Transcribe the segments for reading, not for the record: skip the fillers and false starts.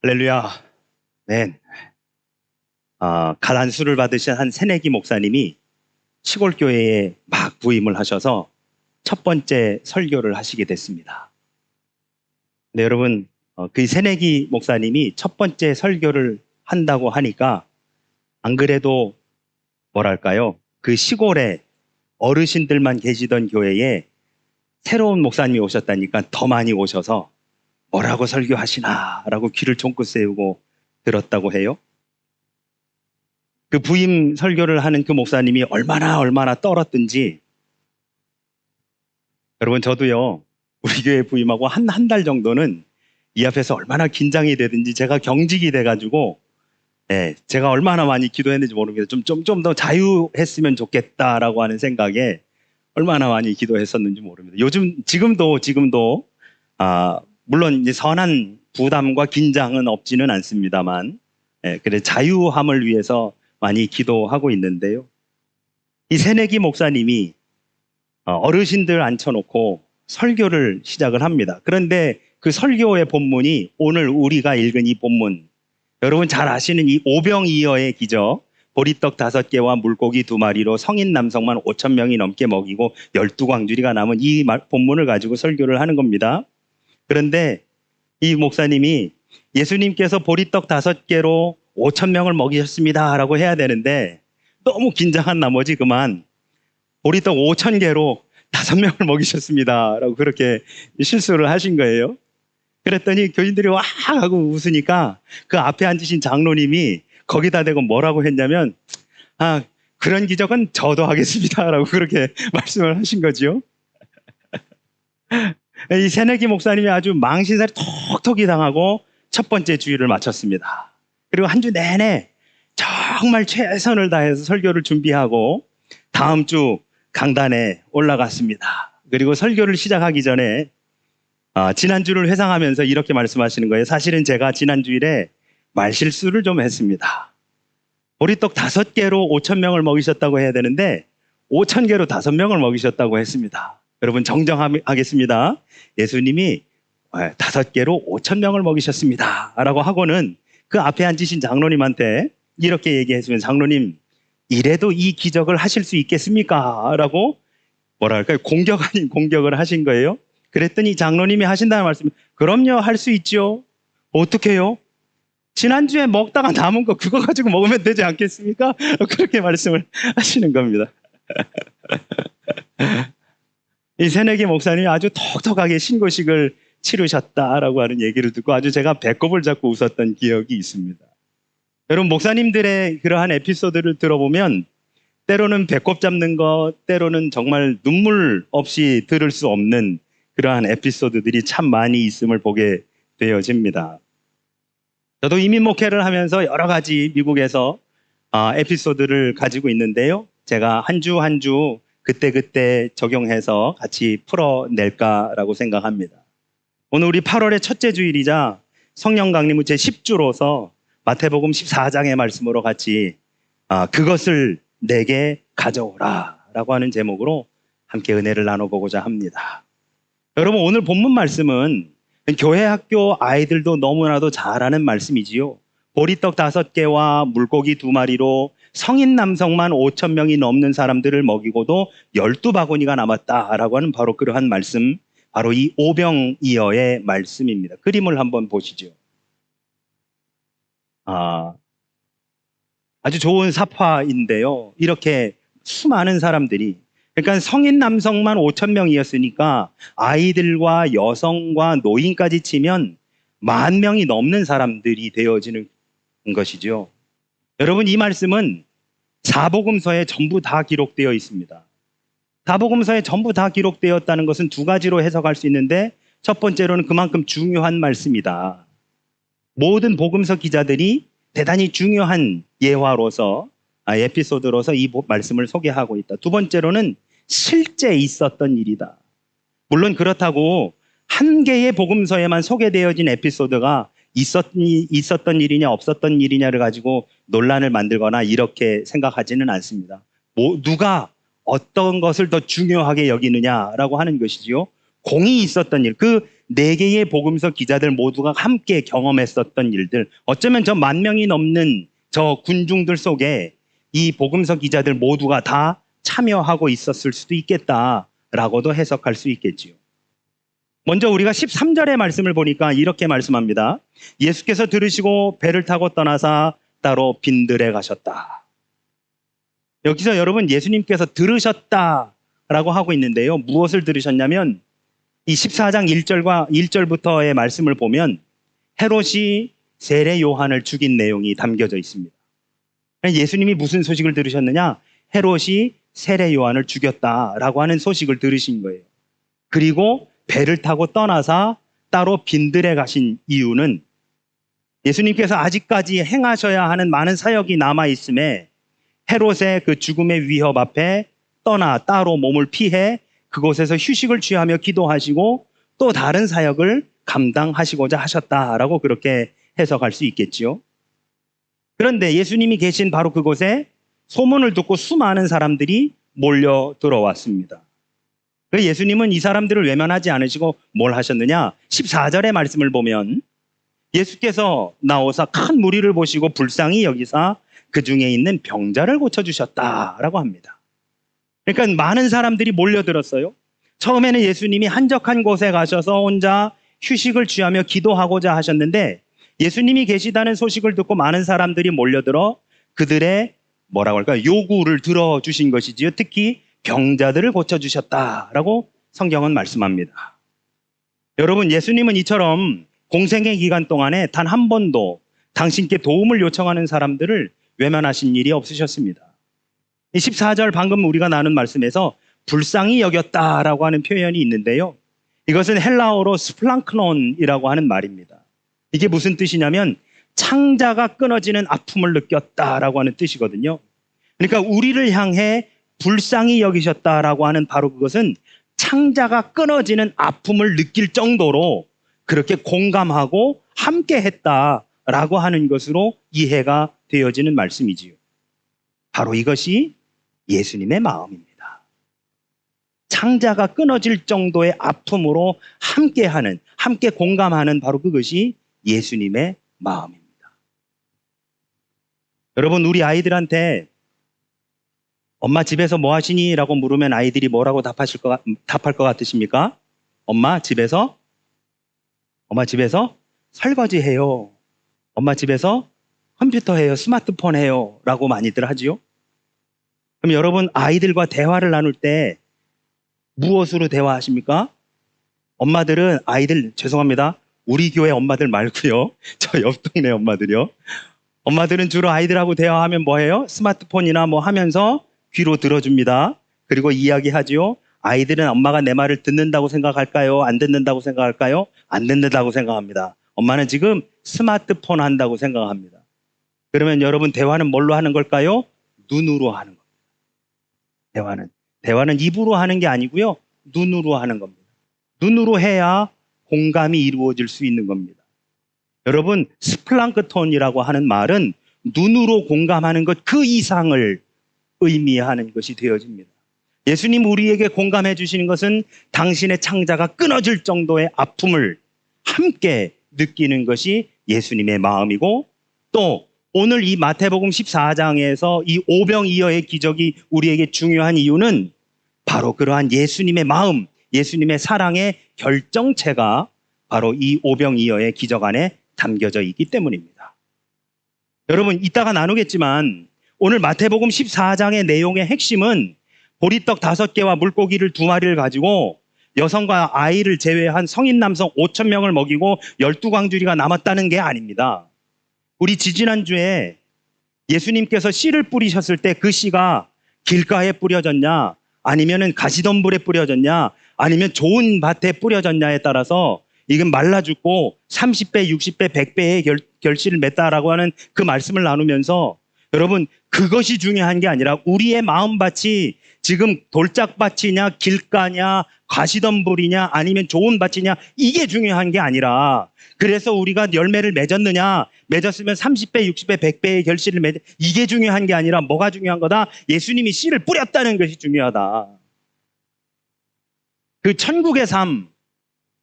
할렐루야. 네. 가난수를 받으신 한 새내기 목사님이 시골 교회에 막 부임을 하셔서 첫 번째 설교를 하시게 됐습니다. 네, 여러분, 그 새내기 목사님이 첫 번째 설교를 한다고 하니까 안 그래도 뭐랄까요? 그 시골에 어르신들만 계시던 교회에 새로운 목사님이 오셨다니까 더 많이 오셔서 뭐라고 설교하시나 라고 귀를 쫑긋 세우고 들었다고 해요. 그 부임 설교를 하는 그 목사님이 얼마나 떨었든지, 여러분 저도요 우리 교회 부임하고 한 달 정도는 이 앞에서 얼마나 긴장이 되든지 제가 경직이 돼가지고, 제가 얼마나 많이 기도했는지 모르겠어요. 좀 더 자유했으면 좋겠다라고 하는 생각에 얼마나 많이 기도했었는지 모릅니다. 지금도 물론 이제 선한 부담과 긴장은 없지는 않습니다만, 그래 자유함을 위해서 많이 기도하고 있는데요. 이 새내기 목사님이 어르신들 앉혀놓고 설교를 시작을 합니다. 그런데 그 설교의 본문이 오늘 우리가 읽은 이 본문, 여러분 잘 아시는 이 오병이어의 기적, 보리떡 5개와 물고기 2마리로 성인 남성만 5천 명이 넘게 먹이고 12광주리가 남은 이 본문을 가지고 설교를 하는 겁니다. 그런데 이 목사님이 예수님께서 보리떡 5개로 5천 명을 먹이셨습니다 라고 해야 되는데 너무 긴장한 나머지 그만 보리떡 5천 개로 5명을 먹이셨습니다 라고 그렇게 실수를 하신 거예요. 그랬더니 교인들이 와 하고 웃으니까 그 앞에 앉으신 장로님이 거기다 대고 뭐라고 했냐면, 그런 기적은 저도 하겠습니다 라고 그렇게 말씀을 하신 거죠. 이 새내기 목사님이 아주 망신살이 톡톡히 당하고 첫 번째 주일을 마쳤습니다. 그리고 한 주 내내 정말 최선을 다해서 설교를 준비하고 다음 주 강단에 올라갔습니다. 그리고 설교를 시작하기 전에 지난주를 회상하면서 이렇게 말씀하시는 거예요. 사실은 제가 지난주일에 말실수를 좀 했습니다. 보리떡 5개로 5천 명을 먹이셨다고 해야 되는데 5천 개로 5명을 먹이셨다고 했습니다. 여러분 정정하겠습니다. 예수님이 5개로 5천 명을 먹이셨습니다 라고 하고는 그 앞에 앉으신 장로님한테 이렇게 얘기했으면, 장로님 이래도 이 기적을 하실 수 있겠습니까? 라고 뭐랄까요, 공격 아닌 공격을 하신 거예요. 그랬더니 장로님이 하신다는 말씀이, 그럼요 할 수 있죠. 어떻게 해요? 지난주에 먹다가 남은 거 그거 가지고 먹으면 되지 않겠습니까? 그렇게 말씀을 하시는 겁니다. 이 새내기 목사님이 아주 톡톡하게 신고식을 치르셨다라고 하는 얘기를 듣고 아주 제가 배꼽을 잡고 웃었던 기억이 있습니다. 여러분 목사님들의 그러한 에피소드를 들어보면 때로는 배꼽 잡는 것, 때로는 정말 눈물 없이 들을 수 없는 그러한 에피소드들이 참 많이 있음을 보게 되어집니다. 저도 이민 목회를 하면서 여러 가지 미국에서 에피소드를 가지고 있는데요. 제가 한 주 한 주 그때 적용해서 같이 풀어낼까라고 생각합니다. 오늘 우리 8월의 첫째 주일이자 성령 강림 후 제10주로서 마태복음 14장의 말씀으로 같이 그것을 내게 가져오라 라고 하는 제목으로 함께 은혜를 나눠보고자 합니다. 여러분 오늘 본문 말씀은 교회 학교 아이들도 너무나도 잘 아는 말씀이지요. 보리떡 5개와 물고기 2마리로 성인 남성만 5천 명이 넘는 사람들을 먹이고도 12바구니가 남았다라고 하는 바로 그러한 말씀, 바로 이 오병이어의 말씀입니다. 그림을 한번 보시죠. 아주 좋은 사파인데요. 이렇게 수많은 사람들이, 그러니까 성인 남성만 5천 명이었으니까 아이들과 여성과 노인까지 치면 10,000명이 넘는 사람들이 되어지는 것이죠. 여러분 이 말씀은 사복음서에 전부 다 기록되어 있습니다. 사복음서에 전부 다 기록되었다는 것은 두 가지로 해석할 수 있는데, 첫 번째로는 그만큼 중요한 말씀이다. 모든 복음서 기자들이 대단히 중요한 예화로서, 에피소드로서 이 말씀을 소개하고 있다. 두 번째로는 실제 있었던 일이다. 물론 그렇다고 한 개의 복음서에만 소개되어진 에피소드가 있었던 일이냐 없었던 일이냐를 가지고 논란을 만들거나 이렇게 생각하지는 않습니다. 누가 어떤 것을 더 중요하게 여기느냐라고 하는 것이지요. 공이 있었던 일, 그 4개의 복음서 기자들 모두가 함께 경험했었던 일들, 어쩌면 저 10,000명이 넘는 저 군중들 속에 이 복음서 기자들 모두가 다 참여하고 있었을 수도 있겠다라고도 해석할 수 있겠지요. 먼저 우리가 13절의 말씀을 보니까 이렇게 말씀합니다. 예수께서 들으시고 배를 타고 떠나사 따로 빈들에 가셨다. 여기서 여러분 예수님께서 들으셨다라고 하고 있는데요. 무엇을 들으셨냐면 이 14장 1절부터의 말씀을 보면 헤롯이 세례 요한을 죽인 내용이 담겨져 있습니다. 예수님이 무슨 소식을 들으셨느냐? 헤롯이 세례 요한을 죽였다라고 하는 소식을 들으신 거예요. 그리고 배를 타고 떠나사 따로 빈들에 가신 이유는 예수님께서 아직까지 행하셔야 하는 많은 사역이 남아있음에 헤롯의 그 죽음의 위협 앞에 떠나 따로 몸을 피해 그곳에서 휴식을 취하며 기도하시고 또 다른 사역을 감당하시고자 하셨다라고 그렇게 해석할 수 있겠지요. 그런데 예수님이 계신 바로 그곳에 소문을 듣고 수많은 사람들이 몰려 들어왔습니다. 예수님은 이 사람들을 외면하지 않으시고 뭘 하셨느냐? 14절의 말씀을 보면 예수께서 나오사 큰 무리를 보시고 불쌍히 여기사 그 중에 있는 병자를 고쳐주셨다라고 합니다. 그러니까 많은 사람들이 몰려들었어요. 처음에는 예수님이 한적한 곳에 가셔서 혼자 휴식을 취하며 기도하고자 하셨는데 예수님이 계시다는 소식을 듣고 많은 사람들이 몰려들어 그들의 뭐라고 할까요? 요구를 들어주신 것이지요. 특히 병자들을 고쳐주셨다라고 성경은 말씀합니다. 여러분 예수님은 이처럼 공생의 기간 동안에 단 한 번도 당신께 도움을 요청하는 사람들을 외면하신 일이 없으셨습니다. 14절 방금 우리가 나눈 말씀에서 불쌍히 여겼다라고 하는 표현이 있는데요. 이것은 헬라어로 스플랑크논이라고 하는 말입니다. 이게 무슨 뜻이냐면 창자가 끊어지는 아픔을 느꼈다라고 하는 뜻이거든요. 그러니까 우리를 향해 불쌍히 여기셨다라고 하는 바로 그것은 창자가 끊어지는 아픔을 느낄 정도로 그렇게 공감하고 함께 했다라고 하는 것으로 이해가 되어지는 말씀이지요. 바로 이것이 예수님의 마음입니다. 창자가 끊어질 정도의 아픔으로 함께하는, 함께 공감하는 바로 그것이 예수님의 마음입니다. 여러분, 우리 아이들한테 엄마 집에서 뭐 하시니? 라고 물으면 아이들이 뭐라고 답할 것 같으십니까? 엄마 집에서 설거지 해요. 엄마 집에서 컴퓨터 해요. 스마트폰 해요. 라고 많이들 하지요. 그럼 여러분 아이들과 대화를 나눌 때 무엇으로 대화하십니까? 엄마들은 죄송합니다. 우리 교회 엄마들 말고요. 저 옆 동네 엄마들이요. 엄마들은 주로 아이들하고 대화하면 뭐 해요? 스마트폰이나 뭐 하면서 귀로 들어줍니다. 그리고 이야기하지요. 아이들은 엄마가 내 말을 듣는다고 생각할까요? 안 듣는다고 생각할까요? 안 듣는다고 생각합니다. 엄마는 지금 스마트폰 한다고 생각합니다. 그러면 여러분 대화는 뭘로 하는 걸까요? 눈으로 하는 겁니다. 대화는 입으로 하는 게 아니고요. 눈으로 하는 겁니다. 눈으로 해야 공감이 이루어질 수 있는 겁니다. 여러분 스플랑크톤이라고 하는 말은 눈으로 공감하는 것 그 이상을 의미하는 것이 되어집니다. 예수님 우리에게 공감해 주시는 것은 당신의 창자가 끊어질 정도의 아픔을 함께 느끼는 것이 예수님의 마음이고 또 오늘 이 마태복음 14장에서 이 오병이어의 기적이 우리에게 중요한 이유는 바로 그러한 예수님의 마음, 예수님의 사랑의 결정체가 바로 이 오병이어의 기적 안에 담겨져 있기 때문입니다. 여러분 이따가 나누겠지만 오늘 마태복음 14장의 내용의 핵심은 보리떡 5개와 물고기를 2마리를 가지고 여성과 아이를 제외한 성인 남성 5,000명을 먹이고 12광주리가 남았다는 게 아닙니다. 우리 지지난주에 예수님께서 씨를 뿌리셨을 때 그 씨가 길가에 뿌려졌냐 아니면 가시덤불에 뿌려졌냐 아니면 좋은 밭에 뿌려졌냐에 따라서 이건 말라 죽고 30배, 60배, 100배의 결실을 맺다라고 하는 그 말씀을 나누면서 여러분 그것이 중요한 게 아니라 우리의 마음밭이 지금 돌짝밭이냐 길가냐 가시덤불이냐 아니면 좋은 밭이냐 이게 중요한 게 아니라 그래서 우리가 열매를 맺었느냐 맺었으면 30배 60배 100배의 결실을 이게 중요한 게 아니라 뭐가 중요한 거다? 예수님이 씨를 뿌렸다는 것이 중요하다. 그 천국의 삶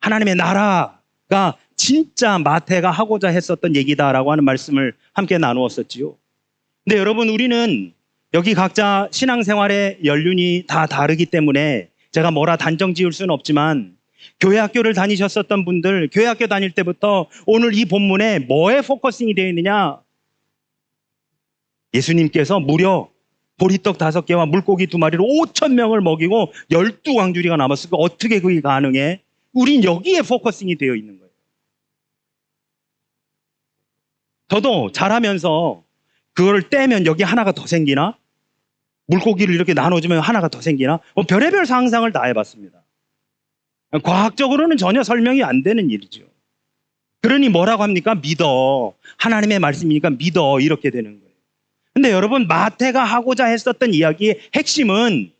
하나님의 나라가 진짜 마태가 하고자 했었던 얘기다라고 하는 말씀을 함께 나누었었지요. 근데 여러분, 우리는 여기 각자 신앙생활의 연륜이 다 다르기 때문에 제가 뭐라 단정 지을 수는 없지만, 교회 학교를 다니셨었던 분들, 교회 학교 다닐 때부터 오늘 이 본문에 뭐에 포커싱이 되어 있느냐? 예수님께서 무려 보리떡 5개와 물고기 2마리로 5,000명을 먹이고 12광주리가 남았을까? 어떻게 그게 가능해? 우린 여기에 포커싱이 되어 있는 거예요. 저도 자라면서 그걸 떼면 여기 하나가 더 생기나? 물고기를 이렇게 나눠주면 하나가 더 생기나? 별의별 상상을 다 해봤습니다. 과학적으로는 전혀 설명이 안 되는 일이죠. 그러니 뭐라고 합니까? 믿어. 하나님의 말씀이니까 믿어. 이렇게 되는 거예요. 근데 여러분, 마태가 하고자 했었던 이야기의 핵심은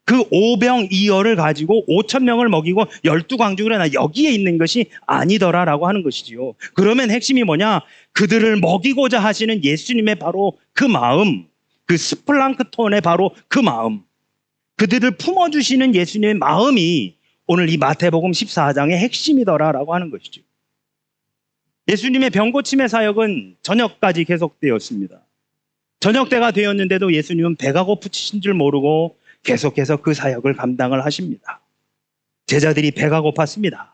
그 오병이어를 가지고 5,000명을 먹이고 12광주를 여기에 있는 것이 아니더라라고 하는 것이지요. 그러면 핵심이 뭐냐? 그들을 먹이고자 하시는 예수님의 바로 그 마음, 그 스플랑크톤의 바로 그 마음, 그들을 품어주시는 예수님의 마음이 오늘 이 마태복음 14장의 핵심이더라라고 하는 것이죠. 예수님의 병고침의 사역은 저녁까지 계속되었습니다. 저녁 때가 되었는데도 예수님은 배가 고프신 줄 모르고 계속해서 그 사역을 감당을 하십니다. 제자들이 배가 고팠습니다.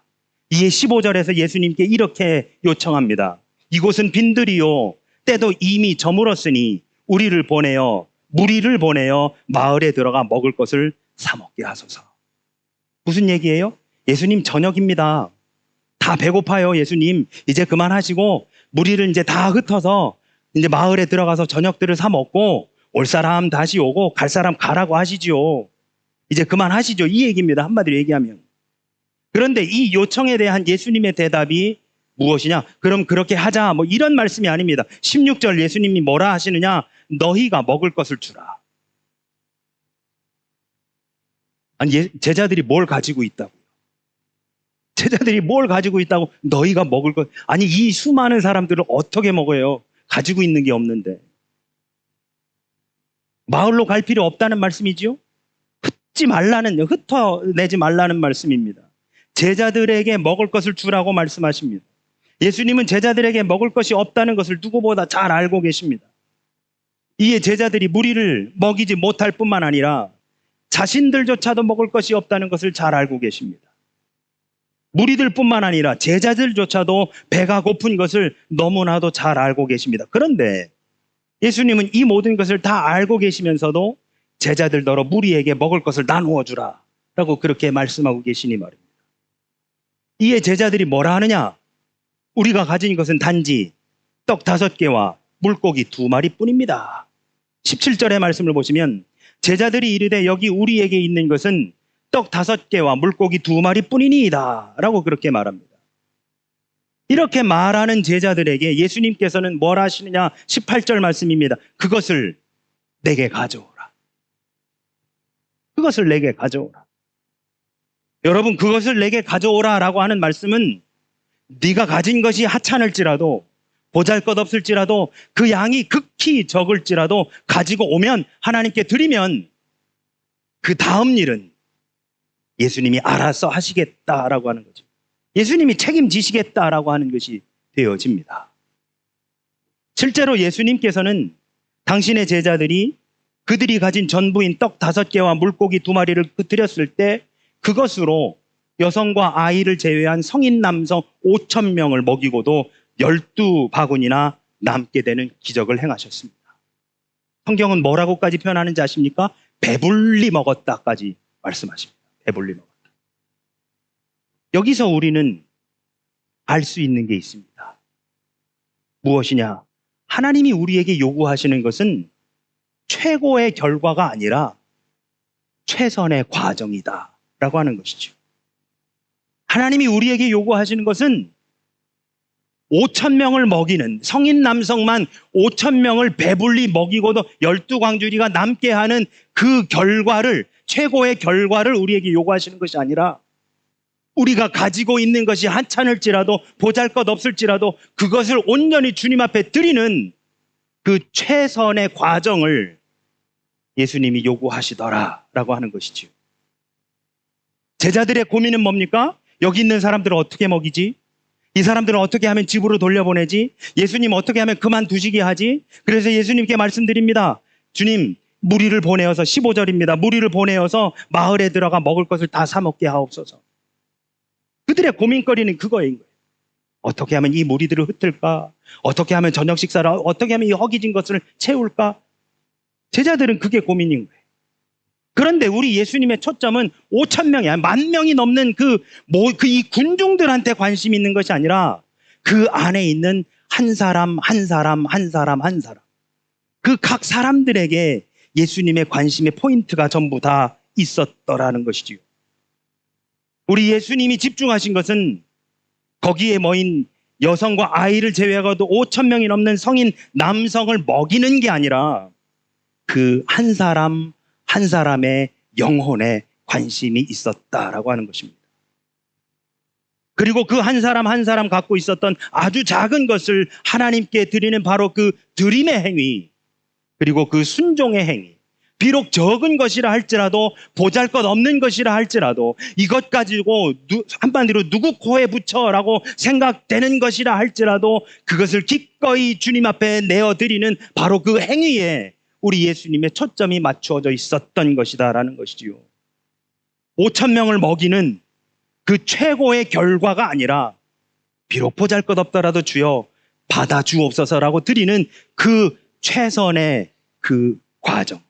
이에 15절에서 예수님께 이렇게 요청합니다. 이곳은 빈들이요 때도 이미 저물었으니 우리를 보내어 무리를 보내어 마을에 들어가 먹을 것을 사 먹게 하소서. 무슨 얘기예요? 예수님, 저녁입니다. 다 배고파요. 예수님, 이제 그만하시고 무리를 이제 다 흩어서 이제 마을에 들어가서 저녁들을 사 먹고 올 사람 다시 오고 갈 사람 가라고 하시죠. 이제 그만하시죠. 이 얘기입니다. 한마디로 얘기하면. 그런데 이 요청에 대한 예수님의 대답이 무엇이냐? 그럼 그렇게 하자. 뭐 이런 말씀이 아닙니다. 16절 예수님이 뭐라 하시느냐? 너희가 먹을 것을 주라. 아니, 제자들이 뭘 가지고 있다고? 제자들이 뭘 가지고 있다고 너희가 먹을 것? 아니, 이 수많은 사람들을 어떻게 먹어요? 가지고 있는 게 없는데. 마을로 갈 필요 없다는 말씀이지요? 흩어내지 말라는 말씀입니다. 제자들에게 먹을 것을 주라고 말씀하십니다. 예수님은 제자들에게 먹을 것이 없다는 것을 누구보다 잘 알고 계십니다. 이에 제자들이 무리를 먹이지 못할 뿐만 아니라 자신들조차도 먹을 것이 없다는 것을 잘 알고 계십니다. 무리들뿐만 아니라 제자들조차도 배가 고픈 것을 너무나도 잘 알고 계십니다. 그런데 예수님은 이 모든 것을 다 알고 계시면서도 제자들더러 무리에게 먹을 것을 나누어 주라 라고 그렇게 말씀하고 계시니 말입니다. 이에 제자들이 뭐라 하느냐? 우리가 가진 것은 단지 떡 5개와 물고기 2마리 뿐입니다. 17절의 말씀을 보시면 제자들이 이르되 여기 우리에게 있는 것은 떡 5개와 물고기 2마리 뿐이니이다 라고 그렇게 말합니다. 이렇게 말하는 제자들에게 예수님께서는 뭘 하시느냐? 18절 말씀입니다. 그것을 내게 가져오라. 그것을 내게 가져오라. 여러분, 그것을 내게 가져오라 라고 하는 말씀은 네가 가진 것이 하찮을지라도 보잘것없을지라도 그 양이 극히 적을지라도 가지고 오면 하나님께 드리면 그 다음 일은 예수님이 알아서 하시겠다라고 하는 거죠. 예수님이 책임지시겠다라고 하는 것이 되어집니다. 실제로 예수님께서는 당신의 제자들이 그들이 가진 전부인 떡 5개와 물고기 2마리를 드렸을 때 그것으로 여성과 아이를 제외한 성인 남성 5,000명을 먹이고도 12바구니나 남게 되는 기적을 행하셨습니다. 성경은 뭐라고까지 표현하는지 아십니까? 배불리 먹었다까지 말씀하십니다. 배불리 먹었다. 여기서 우리는 알 수 있는 게 있습니다. 무엇이냐? 하나님이 우리에게 요구하시는 것은 최고의 결과가 아니라 최선의 과정이다 라고 하는 것이죠. 하나님이 우리에게 요구하시는 것은 5,000명을 먹이는, 성인 남성만 5,000명을 배불리 먹이고도 12광주리가 남게 하는 그 결과를, 최고의 결과를 우리에게 요구하시는 것이 아니라 우리가 가지고 있는 것이 하찮을지라도 보잘것없을지라도 그것을 온전히 주님 앞에 드리는 그 최선의 과정을 예수님이 요구하시더라라고 하는 것이지요. 제자들의 고민은 뭡니까? 여기 있는 사람들을 어떻게 먹이지? 이 사람들은 어떻게 하면 집으로 돌려보내지? 예수님 어떻게 하면 그만두시게 하지? 그래서 예수님께 말씀드립니다. 주님, 무리를 보내어서 15절입니다. 무리를 보내어서 마을에 들어가 먹을 것을 다 사 먹게 하옵소서. 그들의 고민거리는 그거인 거예요. 어떻게 하면 이 무리들을 흩을까? 어떻게 하면 저녁 식사를, 어떻게 하면 이 허기진 것을 채울까? 제자들은 그게 고민인 거예요. 그런데 우리 예수님의 초점은 5천 명이, 10,000명이 넘는 이 군중들한테 관심이 있는 것이 아니라 그 안에 있는 한 사람, 한 사람, 한 사람, 한 사람. 그 각 사람들에게 예수님의 관심의 포인트가 전부 다 있었더라는 것이지요. 우리 예수님이 집중하신 것은 거기에 모인 여성과 아이를 제외하고도 5천 명이 넘는 성인 남성을 먹이는 게 아니라 그 한 사람 한 사람의 영혼에 관심이 있었다라고 하는 것입니다. 그리고 그 한 사람 한 사람 갖고 있었던 아주 작은 것을 하나님께 드리는 바로 그 드림의 행위, 그리고 그 순종의 행위, 비록 적은 것이라 할지라도, 보잘것없는 것이라 할지라도, 이것 가지고 한마디로 누구 코에 붙여라고 생각되는 것이라 할지라도 그것을 기꺼이 주님 앞에 내어드리는 바로 그 행위에 우리 예수님의 초점이 맞추어져 있었던 것이다라는 것이지요. 5천 명을 먹이는 그 최고의 결과가 아니라 비록 보잘것없더라도 주여 받아주옵소서라고 드리는 그 최선의 그 과정.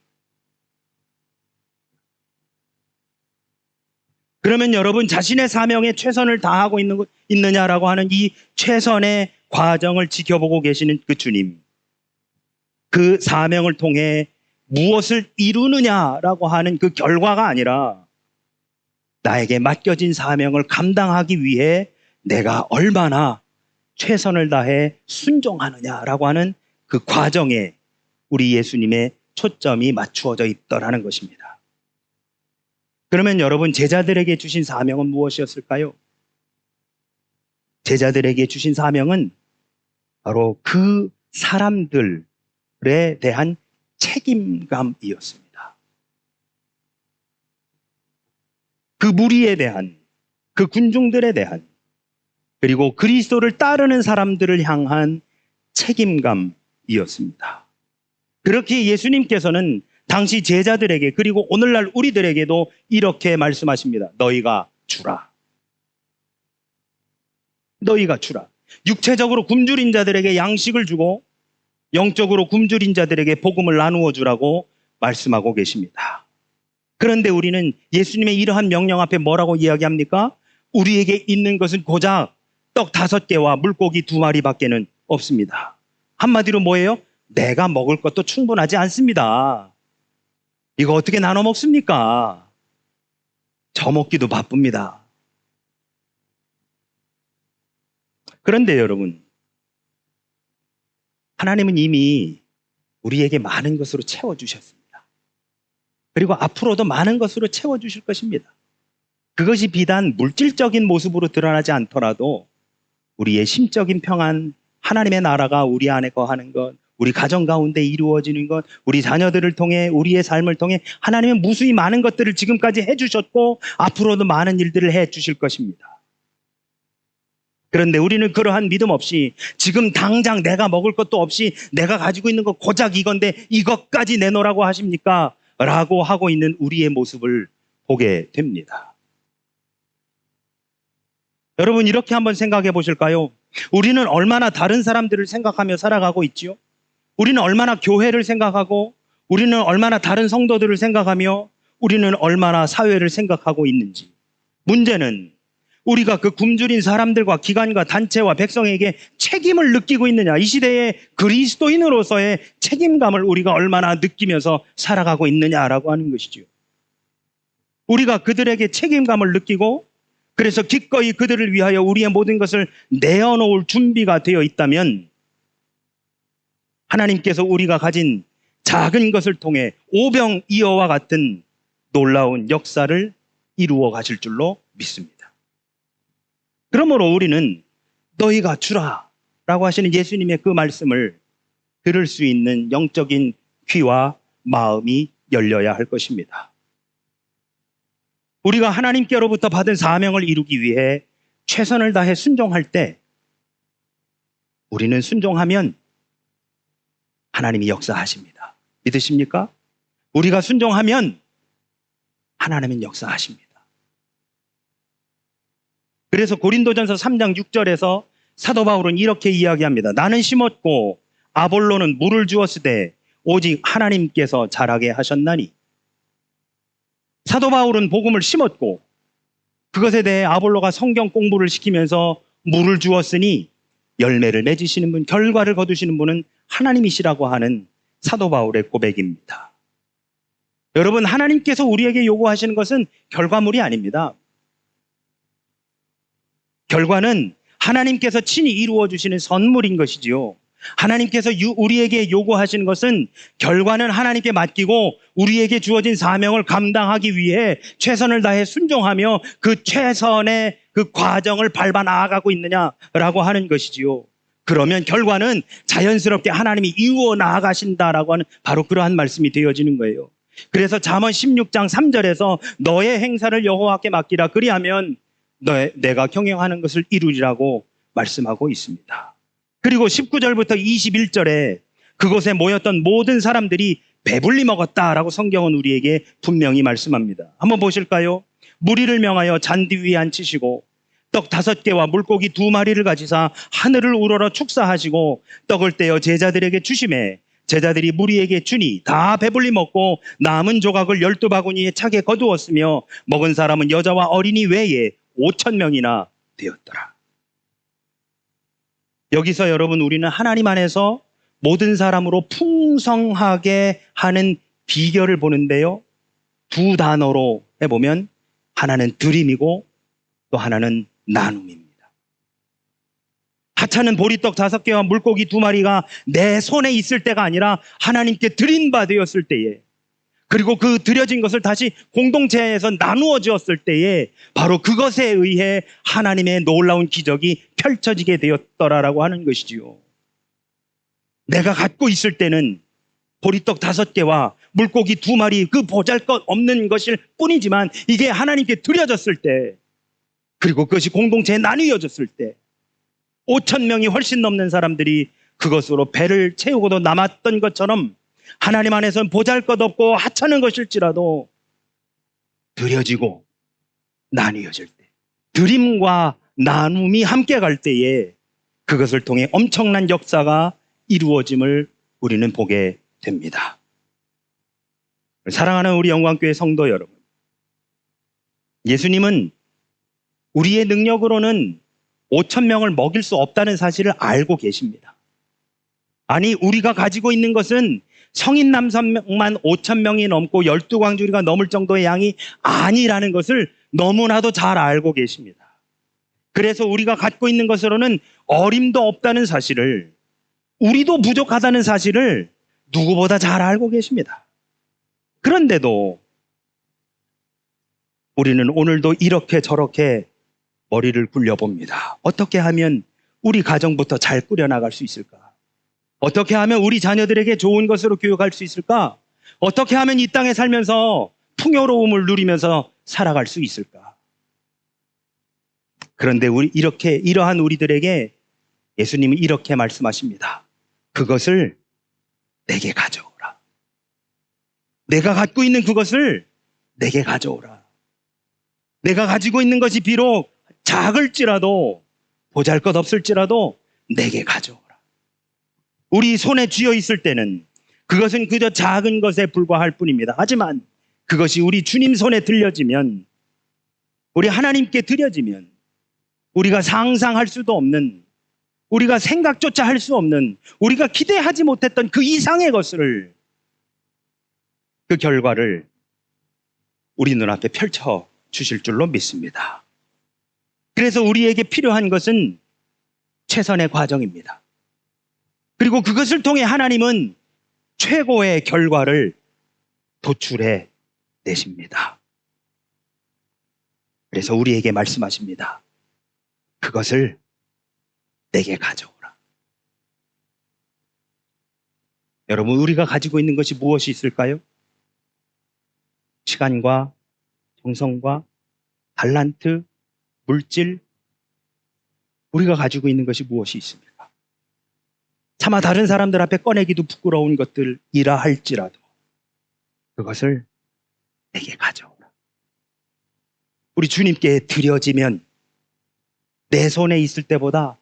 그러면 여러분, 자신의 사명에 최선을 다하고 있느냐라고 하는 이 최선의 과정을 지켜보고 계시는 그 주님, 그 사명을 통해 무엇을 이루느냐라고 하는 그 결과가 아니라 나에게 맡겨진 사명을 감당하기 위해 내가 얼마나 최선을 다해 순종하느냐라고 하는 그 과정에 우리 예수님의 초점이 맞추어져 있더라는 것입니다. 그러면 여러분, 제자들에게 주신 사명은 무엇이었을까요? 제자들에게 주신 사명은 바로 그 사람들에 대한 책임감이었습니다. 그 무리에 대한, 그 군중들에 대한, 그리고 그리스도를 따르는 사람들을 향한 책임감이었습니다. 그렇게 예수님께서는 당시 제자들에게, 그리고 오늘날 우리들에게도 이렇게 말씀하십니다. 너희가 주라. 너희가 주라. 육체적으로 굶주린 자들에게 양식을 주고 영적으로 굶주린 자들에게 복음을 나누어 주라고 말씀하고 계십니다. 그런데 우리는 예수님의 이러한 명령 앞에 뭐라고 이야기합니까? 우리에게 있는 것은 고작 떡 5개와 물고기 2마리밖에는 없습니다. 한마디로 뭐예요? 내가 먹을 것도 충분하지 않습니다. 이거 어떻게 나눠 먹습니까? 저 먹기도 바쁩니다. 그런데 여러분, 하나님은 이미 우리에게 많은 것으로 채워주셨습니다. 그리고 앞으로도 많은 것으로 채워주실 것입니다. 그것이 비단 물질적인 모습으로 드러나지 않더라도 우리의 심적인 평안, 하나님의 나라가 우리 안에 거하는 것, 우리 가정 가운데 이루어지는 것, 우리 자녀들을 통해, 우리의 삶을 통해 하나님은 무수히 많은 것들을 지금까지 해주셨고 앞으로도 많은 일들을 해주실 것입니다. 그런데 우리는 그러한 믿음 없이 지금 당장 내가 먹을 것도 없이 내가 가지고 있는 것 고작 이건데 이것까지 내놓으라고 하십니까? 라고 하고 있는 우리의 모습을 보게 됩니다. 여러분, 이렇게 한번 생각해 보실까요? 우리는 얼마나 다른 사람들을 생각하며 살아가고 있지요? 우리는 얼마나 교회를 생각하고, 우리는 얼마나 다른 성도들을 생각하며, 우리는 얼마나 사회를 생각하고 있는지. 문제는 우리가 그 굶주린 사람들과 기관과 단체와 백성에게 책임을 느끼고 있느냐, 이 시대의 그리스도인으로서의 책임감을 우리가 얼마나 느끼면서 살아가고 있느냐라고 하는 것이죠. 우리가 그들에게 책임감을 느끼고 그래서 기꺼이 그들을 위하여 우리의 모든 것을 내어놓을 준비가 되어 있다면 하나님께서 우리가 가진 작은 것을 통해 오병이어와 같은 놀라운 역사를 이루어 가실 줄로 믿습니다. 그러므로 우리는 너희가 주라 라고 하시는 예수님의 그 말씀을 들을 수 있는 영적인 귀와 마음이 열려야 할 것입니다. 우리가 하나님께로부터 받은 사명을 이루기 위해 최선을 다해 순종할 때 우리는 순종하면 하나님이 역사하십니다. 믿으십니까? 우리가 순종하면 하나님은 역사하십니다. 그래서 고린도전서 3장 6절에서 사도 바울은 이렇게 이야기합니다. 나는 심었고 아볼로는 물을 주었으되 오직 하나님께서 자라게 하셨나니. 사도 바울은 복음을 심었고 그것에 대해 아볼로가 성경 공부를 시키면서 물을 주었으니 열매를 맺으시는 분, 결과를 거두시는 분은 하나님이시라고 하는 사도 바울의 고백입니다. 여러분, 하나님께서 우리에게 요구하시는 것은 결과물이 아닙니다. 결과는 하나님께서 친히 이루어 주시는 선물인 것이지요. 하나님께서 우리에게 요구하시는 것은 결과는 하나님께 맡기고 우리에게 주어진 사명을 감당하기 위해 최선을 다해 순종하며 그 최선의 그 과정을 밟아 나아가고 있느냐라고 하는 것이지요. 그러면 결과는 자연스럽게 하나님이 이루어 나아가신다라고 하는 바로 그러한 말씀이 되어지는 거예요. 그래서 잠언 16장 3절에서 너의 행사를 여호와께 맡기라 그리하면 내가 경영하는 것을 이루리라고 말씀하고 있습니다. 그리고 19절부터 21절에 그곳에 모였던 모든 사람들이 배불리 먹었다라고 성경은 우리에게 분명히 말씀합니다. 한번 보실까요? 무리를 명하여 잔디 위에 앉히시고 떡 5개와 물고기 2마리를 가지사 하늘을 우러러 축사하시고 떡을 떼어 제자들에게 주시매 제자들이 무리에게 주니 다 배불리 먹고 남은 조각을 12바구니에 차게 거두었으며 먹은 사람은 여자와 어린이 외에 5,000명이나 되었더라. 여기서 여러분 우리는 하나님 안에서 모든 사람으로 풍성하게 하는 비결을 보는데요. 2 단어로 해보면 하나는 드림이고 또 하나는 나눔입니다. 하찮은 보리떡 5개와 물고기 2마리가 내 손에 있을 때가 아니라 하나님께 드린 바 되었을 때에, 그리고 그 드려진 것을 다시 공동체에서 나누어 주었을 때에 바로 그것에 의해 하나님의 놀라운 기적이 펼쳐지게 되었더라라고 하는 것이지요. 내가 갖고 있을 때는 보리떡 5개와 물고기 2마리 그 보잘것없는 것일 뿐이지만 이게 하나님께 드려졌을 때, 그리고 그것이 공동체에 나누어졌을 때 5,000명이 훨씬 넘는 사람들이 그것으로 배를 채우고도 남았던 것처럼 하나님 안에서는 보잘것없고 하찮은 것일지라도 드려지고 나뉘어질 때, 드림과 나눔이 함께 갈 때에 그것을 통해 엄청난 역사가 이루어짐을 우리는 보게 됩니다. 사랑하는 우리 영광교회 성도 여러분, 예수님은 우리의 능력으로는 5,000명을 먹일 수 없다는 사실을 알고 계십니다. 아니, 우리가 가지고 있는 것은 성인 남성만 5,000명이 넘고 12광주리가 넘을 정도의 양이 아니라는 것을 너무나도 잘 알고 계십니다. 그래서 우리가 갖고 있는 것으로는 어림도 없다는 사실을, 우리도 부족하다는 사실을 누구보다 잘 알고 계십니다. 그런데도 우리는 오늘도 이렇게 저렇게 머리를 굴려봅니다. 어떻게 하면 우리 가정부터 잘 꾸려나갈 수 있을까? 어떻게 하면 우리 자녀들에게 좋은 것으로 교육할 수 있을까? 어떻게 하면 이 땅에 살면서 풍요로움을 누리면서 살아갈 수 있을까? 그런데 이러한 우리들에게 예수님은 이렇게 말씀하십니다. 그것을 내게 가져오라. 내가 갖고 있는 그것을 내게 가져오라. 내가 가지고 있는 것이 비록 작을지라도 보잘것없을지라도 내게 가져오라. 우리 손에 쥐어 있을 때는 그것은 그저 작은 것에 불과할 뿐입니다. 하지만 그것이 우리 주님 손에 들려지면, 우리 하나님께 드려지면 우리가 상상할 수도 없는, 우리가 생각조차 할 수 없는, 우리가 기대하지 못했던 그 이상의 것을, 그 결과를 우리 눈앞에 펼쳐 주실 줄로 믿습니다. 그래서 우리에게 필요한 것은 최선의 과정입니다. 그리고 그것을 통해 하나님은 최고의 결과를 도출해 내십니다. 그래서 우리에게 말씀하십니다. 그것을 내게 가져오라. 여러분, 우리가 가지고 있는 것이 무엇이 있을까요? 시간과 정성과 달란트, 물질, 우리가 가지고 있는 것이 무엇이 있습니까? 차마 다른 사람들 앞에 꺼내기도 부끄러운 것들이라 할지라도 그것을 내게 가져오라. 우리 주님께 드려지면 내 손에 있을 때보다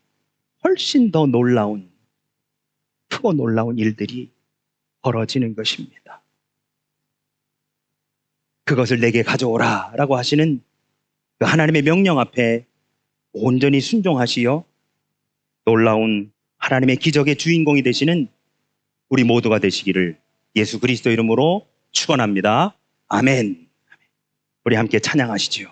훨씬 더 놀라운, 크고 놀라운 일들이 벌어지는 것입니다. 그것을 내게 가져오라 라고 하시는 그 하나님의 명령 앞에 온전히 순종하시어 놀라운 하나님의 기적의 주인공이 되시는 우리 모두가 되시기를 예수 그리스도 이름으로 축원합니다. 아멘. 우리 함께 찬양하시지요.